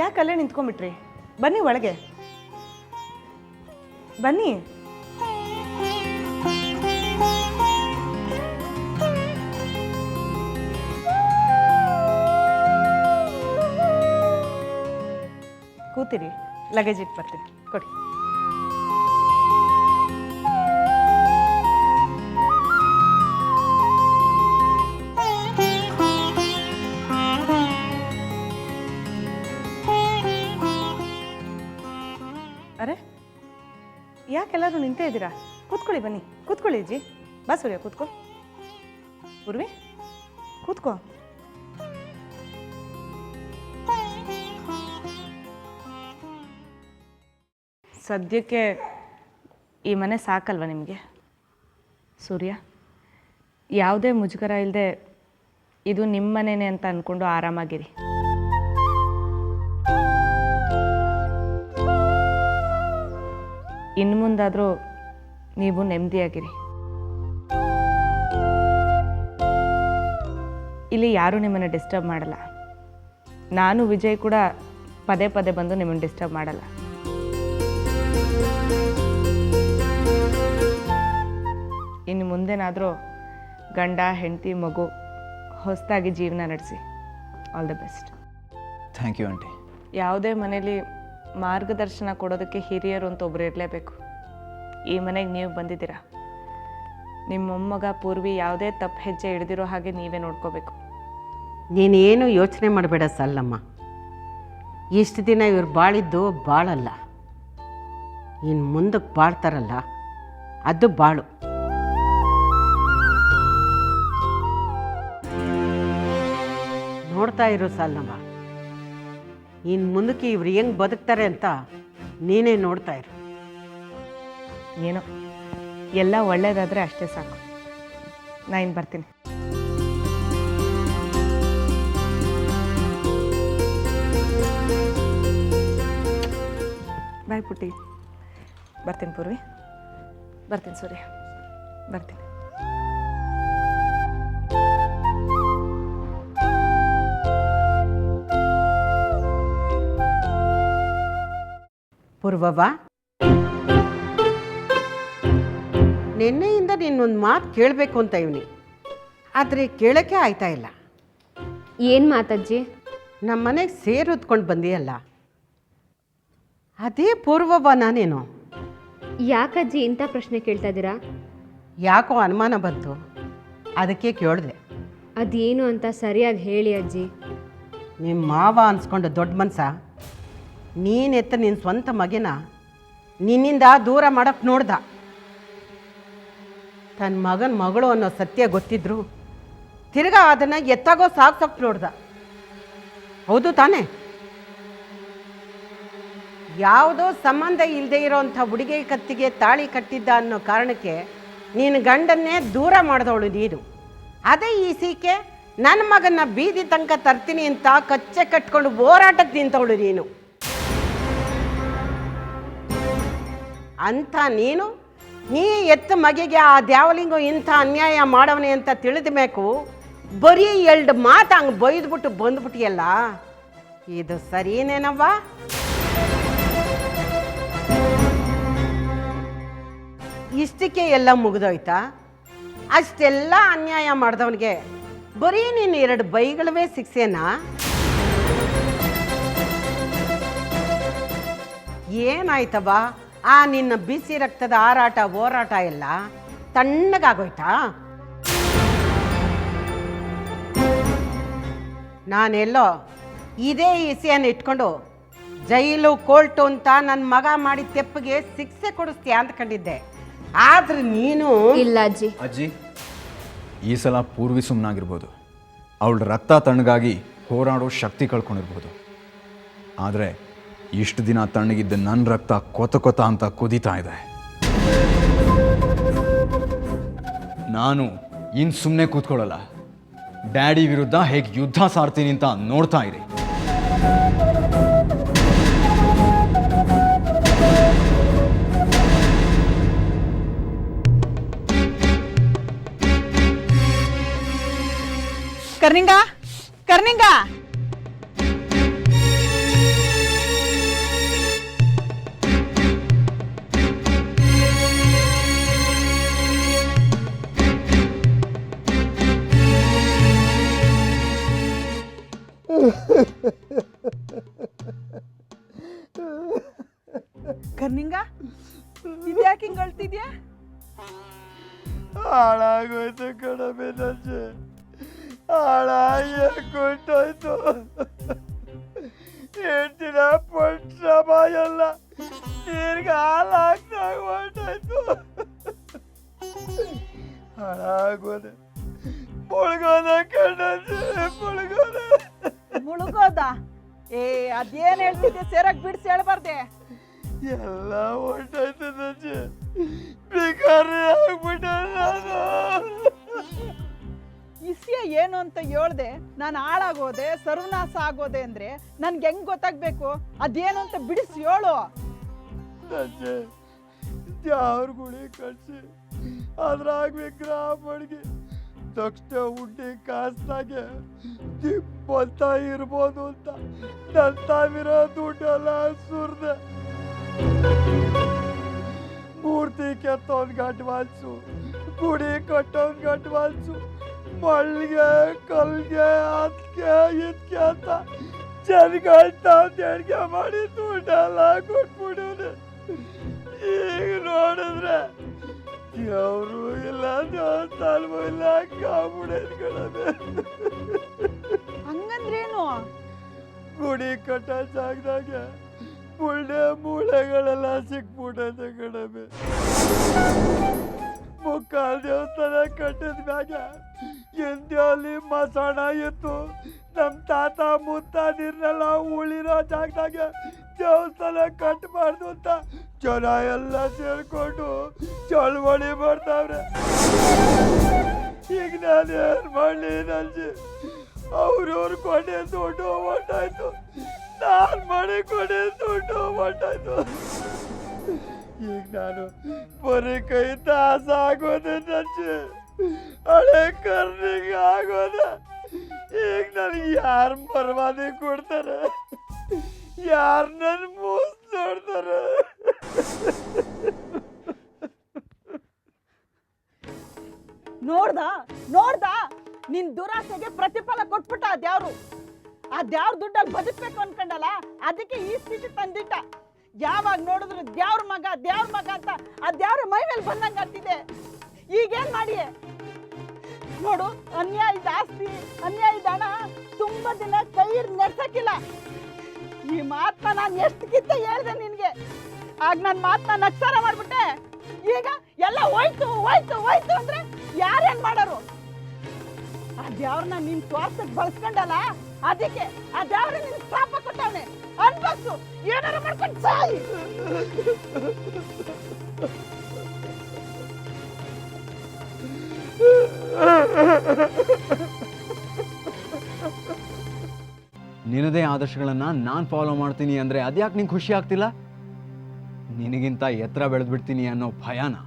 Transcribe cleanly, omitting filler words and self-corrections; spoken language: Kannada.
ಯಾಕೆ ಅಲ್ಲೇ ನಿಂತ್ಕೊಂಡ್ಬಿಟ್ರಿ? ಬನ್ನಿ ಒಳಗೆ ಬನ್ನಿ. ಕೂತಿರಿ, ಲಗೇಜ್ ಇಟ್ಟು ಬರ್ತೀನಿ, ಕೊಡಿ. ಅರೆ, ಯಾಕೆಲ್ಲರೂ ನಿಂತೇ ಇದ್ದೀರಾ? ಕೂತ್ಕೊಳ್ಳಿ, ಬನ್ನಿ ಕೂತ್ಕೊಳ್ಳಿ ಅಜ್ಜಿ. ಬಾ ಸೂರ್ಯ, ಕೂತ್ಕೋ. ಪೂರ್ವಿ, ಕೂತ್ಕೋ. ಸದ್ಯಕ್ಕೆ ಈ ಮನೆ ಸಾಕಲ್ವ ನಿಮಗೆ? ಸೂರ್ಯ, ಯಾವುದೇ ಮುಜುಗರ ಇಲ್ಲದೆ ಇದು ನಿಮ್ಮ ಮನೆಯೇ ಅಂತ ಅಂದ್ಕೊಂಡು ಆರಾಮಾಗಿರಿ. ಇನ್ನು ಮುಂದಾದರೂ ನೀವು ನೆಮ್ಮದಿಯಾಗಿರಿ. ಇಲ್ಲಿ ಯಾರೂ ನಿಮ್ಮನ್ನು ಡಿಸ್ಟರ್ಬ್ ಮಾಡಲ್ಲ. ನಾನು ವಿಜಯ್ ಕೂಡ ಪದೇ ಪದೇ ಬಂದು ನಿಮ್ಮನ್ನು ಡಿಸ್ಟರ್ಬ್ ಮಾಡಲ್ಲ. ಇನ್ನು ಮುಂದೇನಾದರೂ ಗಂಡ ಹೆಂಡತಿ ಮಗು ಹೊಸದಾಗಿ ಜೀವನ ನಡೆಸಿ. All the best. Thank you aunty. ಯಾವುದೇ ಮನೇಲಿ ಮಾರ್ಗದರ್ಶನ ಕೊಡೋದಕ್ಕೆ ಹಿರಿಯರು ಅಂತ ಒಬ್ಬರು ಇರಲೇಬೇಕು. ಈ ಮನೆಗೆ ನೀವು ಬಂದಿದ್ದೀರಾ. ನಿಮ್ಮ ಮೊಮ್ಮಗ ಪೂರ್ವಿ ಯಾವುದೇ ತಪ್ಪು ಹೆಜ್ಜೆ ಹಿಡ್ದಿರೋ ಹಾಗೆ ನೀವೇ ನೋಡ್ಕೋಬೇಕು. ನೀನೇನು ಯೋಚನೆ ಮಾಡಬೇಡ ಸಲ್ಲಮ್ಮ. ಇಷ್ಟು ದಿನ ಇವ್ರು ಬಾಳಿದ್ದು ಬಾಳಲ್ಲ, ಇನ್ನು ಮುಂದಕ್ಕೆ ಬಾಳ್ತಾರಲ್ಲ ಅದು ಬಾಳು. ನೋಡ್ತಾ ಇರೋ ಸಲ್ಲಮ್ಮ, ಇನ್ನು ಮುಂದಕ್ಕೆ ಇವ್ರು ಹೆಂಗೆ ಬದುಕ್ತಾರೆ ಅಂತ ನೀನೇ ನೋಡ್ತಾ ಇರು. ಏನೋ ಎಲ್ಲ ಒಳ್ಳೇದಾದರೆ ಅಷ್ಟೇ ಸಾಕು. ನಾನು ಇನ್ನು ಬರ್ತೀನಿ. ಬಾಯ್ ಪುಟ್ಟಿ. ಬರ್ತೀನಿ ಪೂರ್ವಿ, ಬರ್ತೀನಿ ಸೂರ್ಯ, ಬರ್ತೀನಿ. ಪೂರ್ವವ್ವ, ನಿನ್ನೆಯಿಂದ ನಿನ್ನೊಂದು ಮಾತು ಕೇಳಬೇಕು ಅಂತ ಇವನಿ, ಆದರೆ ಕೇಳೋಕ್ಕೆ ಆಯ್ತಾ ಇಲ್ಲ. ಏನು ಮಾತಜ್ಜಿ? ನಮ್ಮ ಮನೆಗೆ ಸೇರಿದ್ಕೊಂಡು ಬಂದಿಯಲ್ಲ, ಅದೇ ಪೂರ್ವವ್ವ ನಾನೇನು? ಯಾಕಜ್ಜಿ ಇಂಥ ಪ್ರಶ್ನೆ ಕೇಳ್ತಾ ಇದ್ದೀರಾ? ಯಾಕೋ ಅನುಮಾನ ಬಂತು, ಅದಕ್ಕೆ ಕೇಳಿದೆ. ಅದೇನು ಅಂತ ಸರಿಯಾಗಿ ಹೇಳಿ ಅಜ್ಜಿ. ನಿಮ್ಮ ಮಾವ ಅನ್ಸ್ಕೊಂಡು ದೊಡ್ಡ ಮನ್ಸ ನೀನೆತ್ತ ನಿನ್ನ ಸ್ವಂತ ಮಗನ ನಿನ್ನಿಂದ ದೂರ ಮಾಡೋಕ್ಕೆ ನೋಡ್ದ. ತನ್ನ ಮಗನ ಮಗಳು ಅನ್ನೋ ಸತ್ಯ ಗೊತ್ತಿದ್ರು ತಿರ್ಗಾ ಅದನ್ನು ಎತ್ತಾಗೋ ಸಾಕ್ಸೋಕೆ ನೋಡ್ದ. ಹೌದು ತಾನೇ? ಯಾವುದೋ ಸಂಬಂಧ ಇಲ್ಲದೆ ಇರೋವಂಥ ಹುಡುಗಿ ಕತ್ತಿಗೆ ತಾಳಿ ಕಟ್ಟಿದ್ದ ಅನ್ನೋ ಕಾರಣಕ್ಕೆ ನೀನು ಗಂಡನ್ನೇ ದೂರ ಮಾಡಿದವಳು ನೀನು. ಅದೇ ಈ ಸೀಕೆ ನನ್ನ ಮಗನ ಬೀದಿ ತನಕ ತರ್ತೀನಿ ಅಂತ ಕಚ್ಚೆ ಕಟ್ಕೊಂಡು ಹೋರಾಟಕ್ಕೆ ನಿಂತವಳು ನೀನು. ಅಂಥ ನೀ ಎತ್ತ ಮಗಿಗೆ ಆ ದ್ಯಾವಲಿಂಗು ಇಂಥ ಅನ್ಯಾಯ ಮಾಡವನೆ ಅಂತ ತಿಳಿದ್ಬೇಕು, ಬರೀ 2 ಮಾತು ಹಂಗೆ ಬೈದ್ಬಿಟ್ಟು ಬಂದ್ಬಿಟ್ಟಿಯಲ್ಲ, ಇದು ಸರಿನೇನವ್ವ? ಇಷ್ಟಕ್ಕೆ ಎಲ್ಲ ಮುಗಿದೋಯ್ತಾ? ಅಷ್ಟೆಲ್ಲ ಅನ್ಯಾಯ ಮಾಡಿದವನಿಗೆ ಬರೀ ನೀನು 2 ಬೈಗಳವೇ ಶಿಕ್ಷೆನಾ? ಏನಾಯ್ತವ? ಆ ನಿನ್ನ ಬಿಸಿ ರಕ್ತದ ಹಾರಾಟ ಹೋರಾಟ ಎಲ್ಲ ತಣ್ಣಗಾಗೋಯ್ತಾ? ನಾನೆಲ್ಲೋ ಇದೇ ಇಸೆಯನ್ನು ಇಟ್ಕೊಂಡು ಜೈಲು ಕೋರ್ಟು ಅಂತ ನನ್ನ ಮಗ ಮಾಡಿದ ತೆಪ್ಪಿಗೆ ಶಿಕ್ಷೆ ಕೊಡಿಸ್ತೀಯ ಅಂದ್ಕೊಂಡಿದ್ದೆ. ಆದ್ರೆ ನೀನು ಇಲ್ಲ ಅಜ್ಜಿ. ಅಜ್ಜಿ, ಈ ಸಲ ಪೂರ್ವಿ ಸುಮ್ಮನಾಗಿರ್ಬೋದು. ಅವಳ ರಕ್ತ ತಣ್ಣಗಾಗಿ ಹೋರಾಡೋ ಶಕ್ತಿ ಕಳ್ಕೊಂಡಿರ್ಬೋದು. ಆದರೆ ಇಷ್ಟು ದಿನ ತಣ್ಣಗಿದ್ದ ನನ್ನ ರಕ್ತ ಕೊತ ಅಂತ ಕುದೀತಾ ಇದೆ. ನಾನು ಇನ್ನು ಸುಮ್ಮನೆ ಕೂತ್ಕೊಳ್ಳಲ್ಲ. ಡ್ಯಾಡಿ ವಿರುದ್ಧ ಹೇಗೆ ಯುದ್ಧ ಸಾರ್ತೀನಿ ಅಂತ ನೋಡ್ತಾ ಇರಿ. ಕರ್ನಿಂಗ, ಕರ್ನಿಂಗ, ಇದ್ಯಾಕೆ ಹಿಂಗ್ ಅಳ್ತಿದ್ಯಾ? ಹಾಳಾಗೋಯ್ತು ಕಣಮೆ ನಜ್ಜೆ, ಹಾಳಾಗಿ ಕೊಟ್ಟೋಯ್ತು. ಹೇಳ್ತಿನ ಪಟ್ಟ ಶ್ರಮ ಎಲ್ಲ ನೀರ್ಗೆ ಹಾಲಾಗ್ದಾಗ ಹೊರ್ಟೋಯ್ತು. ಹಾಳಾಗೋದೆ, ಮುಳುಗೋದ ಕಣ್ಣಜ್ಜೆ, ಮುಳುಗೋದೆ. ಮುಳುಗೋದ? ಏ ಅದೇನ್ ಹೇಳ್ತಿದ್ದೆ ಸೇರಕ್ ಬಿಡ್ಸಿ ಹೇಳ್ಬಾರ್ದೆ. ಎಲ್ಲ ಹೊರ್ಟೋಯ್ತು ನಜ್ಜೆ, ಭಿಕಾರಿ ಆಗ್ಬಿಟ್ಟೆ ನಾನು. ಇಸ್ಯ ಏನು ಅಂತ ಹೇಳ್ದೆ, ನಾನು ಹಾಳಾಗೋದೆ ಸರ್ವನಾಶ ಆಗೋದೆ ಅಂದ್ರೆ ನನ್ಗೆ ಹೆಂಗ್ ಗೊತ್ತಾಗ್ಬೇಕು? ಅದೇನು ಅಂತ ಬಿಡಿಸಿ ಹೇಳು. ನಜ್ಜೆ, ದ್ಯಾವ್ರ ಗುಳಿ ಕಟ್ಸಿ ಅದ್ರಾಗ ವಿಗ್ರಹ ಮಡ್ಗಿ ತಕ್ಷಣ ಉಂಡಿ ಕಾಸ್ದಾಗೆ ದಿಪ್ಪಂತ ಇರ್ಬೋದು ಅಂತ ನನ್ನ ತಾವಿರೋ ದುಡ್ಡೆಲ್ಲ ಸುರ್ದೆ. ಮೂರ್ತಿ ಕೆತ್ತೋನ್ ಅಡ್ವಾನ್ಸು, ಗುಡಿ ಕಟ್ಟೋನ್ ಅಡ್ವಾನ್ಸು, ಮಳ್ಳಿಗೆ ಕಲ್ಗೆ ಅದಕ್ಕೆ ಇದಕ್ಕೆ ಅಂತ ಜನಗಳ ತಾವ್ ದೇಣಿಗೆ ಮಾಡಿ ದುಡ್ಡೆಲ್ಲ ಕೊಟ್ಬಿಡೋನೆ. ಈಗ ನೋಡಿದ್ರೆ ದೇವ್ರು ಇಲ್ಲ, ದೇವಸ್ಥಾನವೂ ಇಲ್ಲ, ಕಾಬಿಡೋದು ಕಣಮೆ. ಹಂಗಂದ್ರೇನು? ಗುಡಿ ಕಟ್ಟೋ ಜಾಗದಾಗ ಮುಳ್ಳೆ ಮೂಳೆಗಳೆಲ್ಲ ಸಿಕ್ಬಿಟ್ಟೈತೆ ಕಣಮೆ. ಮುಕ್ಕಾಲ್ ದೇವಸ್ಥಾನ ಕಟ್ಟಿದ ಮ್ಯಾಗ ಹಿಂದೆ ಮಸಾಣ ಇತ್ತು. ನಮ್ಮ ತಾತ ಮುತ್ತಾದಿರ್ನೆಲ್ಲ ಉಳಿರೋ ಜಾಗದಾಗ ದೇವಸ್ಥಾನ ಕಟ್ಟಬಾರ್ದು ಅಂತ ಜನ ಎಲ್ಲ ಸೇರ್ಕೊಂಡು ಚಳವಳಿ ಮಾಡ್ತಾವ್ರೆ. ಈಗ ನಾನೇನು ಮಾಡಲಿ ನನ್ಜಿ? ಅವ್ರವ್ರು ಕೊನೆ ದುಡ್ಡು ಹೊಂಟಾಯ್ತು, ನಾನು ಮನೆ ಕೊನೆ ದುಡ್ಡು ಹೊಂಟಾಯ್ತು. ಈಗ ನಾನು ಬರೀ ಕೈ ದಾಸ ಆಗೋದೆ ನನ್ಜಿ, ಹಳೆ ಕರ್ನಿಗೆ ಆಗೋದ. ಈಗ ನನಗೆ ಯಾರು ಪರವಾದಿ ಕೊಡ್ತಾರೆ, ಯಾರು ನನ್ನ ಮೋಸ ನೋಡ್ತಾರೆ? ನೋಡ್ದ ನಿನ್ ದುರಾಸೆಗೆ ಪ್ರತಿಫಲ ಕೊಟ್ಬಿಟ್ಟ ಆ ದ್ಯಾವ್ರು. ಆ ದ್ಯಾವ್ರ ದುಡ್ಡಲ್ಲಿ ಬದುಕ್ಬೇಕು ಅನ್ಕೊಂಡಲ್ಲ, ಅದಕ್ಕೆ ಈ ಸ್ಥಿತಿ ತಂದಿಟ್ಟ. ಯಾವಾಗ ನೋಡಿದ್ರು ದ್ಯಾವ್ರ ಮಗ ಅಂತ ಆ ದ್ಯಾವ್ರ ಮೈ ಮೇಲೆ ಬಂದಂಗ ಆಗ್ತಿದೆ. ಈಗೇನ್ ಮಾಡಿ ನೋಡು, ಅನ್ಯಾಯದ ಆಸ್ತಿ, ಅನ್ಯಾಯದ ಹಣ ತುಂಬಾ ದಿನ ಕೈ ನೆಡ್ಸಕ್ಕಿಲ್ಲ. ಈ ಮಾತನ್ನ ನಾನು ಎಷ್ಟಕ್ಕಿಂತ ಹೇಳ್ದೆ ನಿನ್ಗೆ, ಆಗ ನನ್ನ ಮಾತನ್ನ ನಕ್ಸಾರ ಮಾಡ್ಬಿಟ್ಟೆ. ಈಗ ಎಲ್ಲ ಹೋಯ್ತು ಅಂದ್ರೆ ಯಾರೇನ್ ಮಾಡೋರು? ಆ ದೇವ್ರನ್ನ ನೀನ್ ಸ್ವಾರ್ಥಕ್ಕೆ ಬಳಸ್ಕೊಂಡಲ್ಲ, ಅದಕ್ಕೆ ಆ ದೇವ್ರ ನಿನ್ ಶಾಪ ಕೊಟ್ಟವನೆ. ಅನ್ಬಾಕ್ಸು, ಏನಾರು ಮಾಡ್ಕೊಂಡು ಸಾಯಿ. ನಿನ್ನದೇ ಆದರ್ಶಗಳನ್ನು ನಾನು ಫಾಲೋ ಮಾಡ್ತೀನಿ ಅಂದರೆ ಅದ್ಯಾಕೆ ನಿಂಗೆ ಖುಷಿ ಆಗ್ತಿಲ್ಲ? ನಿನಗಿಂತ ಎತ್ತರ ಬೆಳೆದ್ಬಿಡ್ತೀನಿ ಅನ್ನೋ ಭಯನಾ?